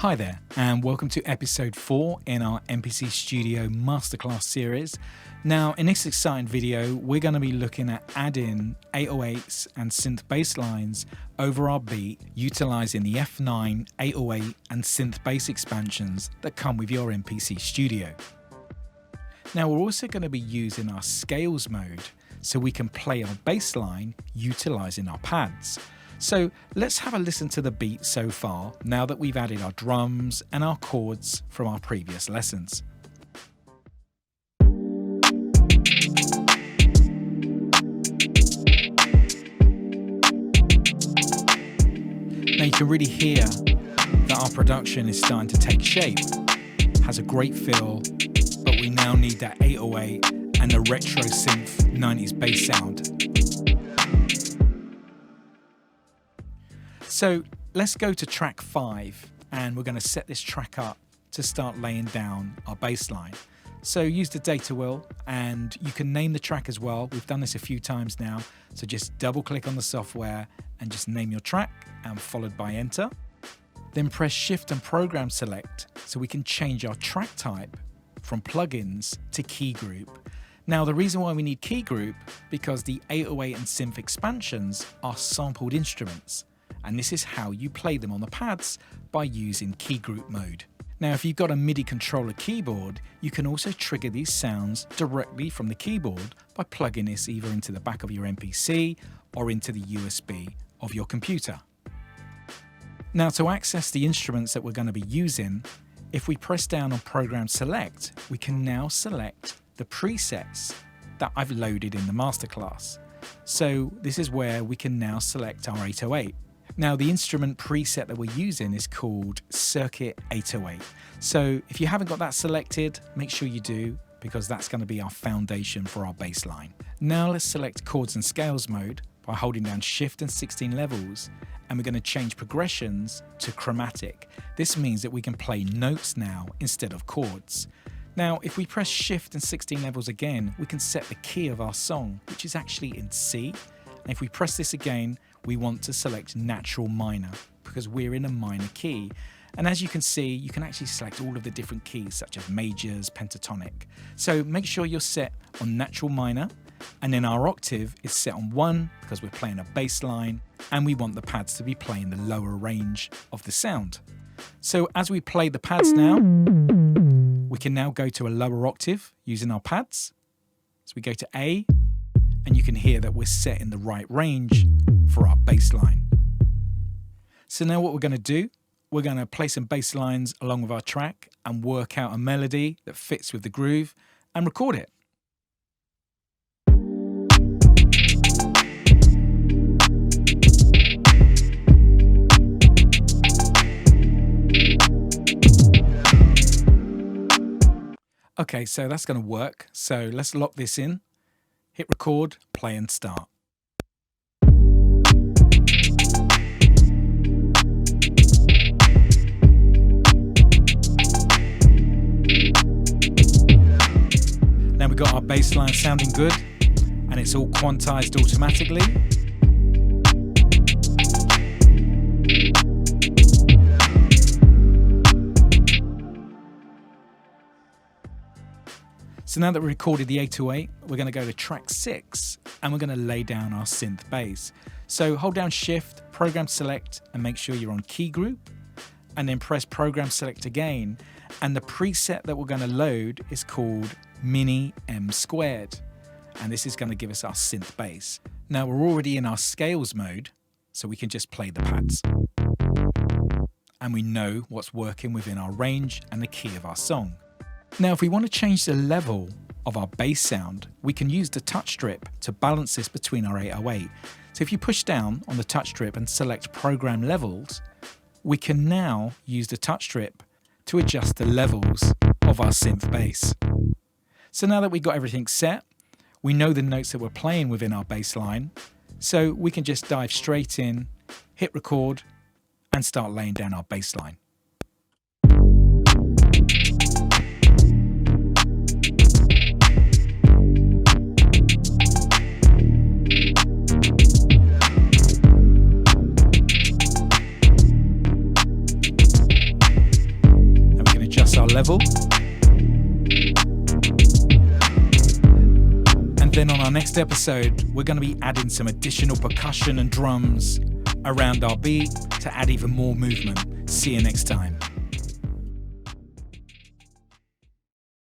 Hi there, and welcome to episode 4 in our MPC Studio Masterclass series. Now, in this exciting video, we're going to be looking at adding 808s and synth bass lines over our beat, utilizing the F9, 808 and synth bass expansions that come with your MPC Studio. Now, we're also going to be using our scales mode so we can play our bass line utilizing our pads. So let's have a listen to the beat so far now that we've added our drums and our chords from our previous lessons. Now you can really hear that our production is starting to take shape, has a great feel, but we now need that 808 and the retro synth 90s bass sound. So let's go to track 5 and we're going to set this track up to start laying down our bass line. So use the data wheel and you can name the track as well. We've done this a few times now. So just double click on the software and just name your track and followed by enter. Then press shift and program select so we can change our track type from plugins to key group. Now the reason why we need key group because the 808 and synth expansions are sampled instruments. And this is how you play them on the pads by using key group mode. Now, if you've got a MIDI controller keyboard, you can also trigger these sounds directly from the keyboard by plugging this either into the back of your MPC or into the USB of your computer. Now, to access the instruments that we're going to be using, if we press down on Program Select, we can now select the presets that I've loaded in the masterclass. So this is where we can now select our 808. Now the instrument preset that we're using is called Circuit 808. So if you haven't got that selected, make sure you do because that's going to be our foundation for our bass line. Now let's select chords and scales mode by holding down shift and 16 levels and we're going to change progressions to chromatic. This means that we can play notes now instead of chords. Now if we press shift and 16 levels again, we can set the key of our song, which is actually in C. And if we press this again, we want to select natural minor because we're in a minor key. And as you can see, you can actually select all of the different keys such as majors, pentatonic. So make sure you're set on natural minor and then our octave is set on 1 because we're playing a bass line and we want the pads to be playing the lower range of the sound. So as we play the pads now, we can now go to a lower octave using our pads. So we go to A and you can hear that we're set in the right range for our bass line. So now what we're going to do, we're going to play some bass lines along with our track and work out a melody that fits with the groove and record it. Okay, so that's going to work. So let's lock this in. Hit record, play and start. Now we've got our bass line sounding good and it's all quantized automatically. So now that we recorded the 808, we're going to go to track 6 and we're going to lay down our synth bass. So hold down shift, program select and make sure you're on key group and then press program select again. And the preset that we're going to load is called Mini M squared. And this is going to give us our synth bass. Now we're already in our scales mode, so we can just play the pads. And we know what's working within our range and the key of our song. Now, if we want to change the level of our bass sound, we can use the touch strip to balance this between our 808. So if you push down on the touch strip and select program levels, we can now use the touch strip to adjust the levels of our synth bass. So now that we've got everything set, we know the notes that we're playing within our bass line. So we can just dive straight in, hit record and start laying down our bass line. level. And then on our next episode, we're going to be adding some additional percussion and drums around our beat to add even more movement. See you next time.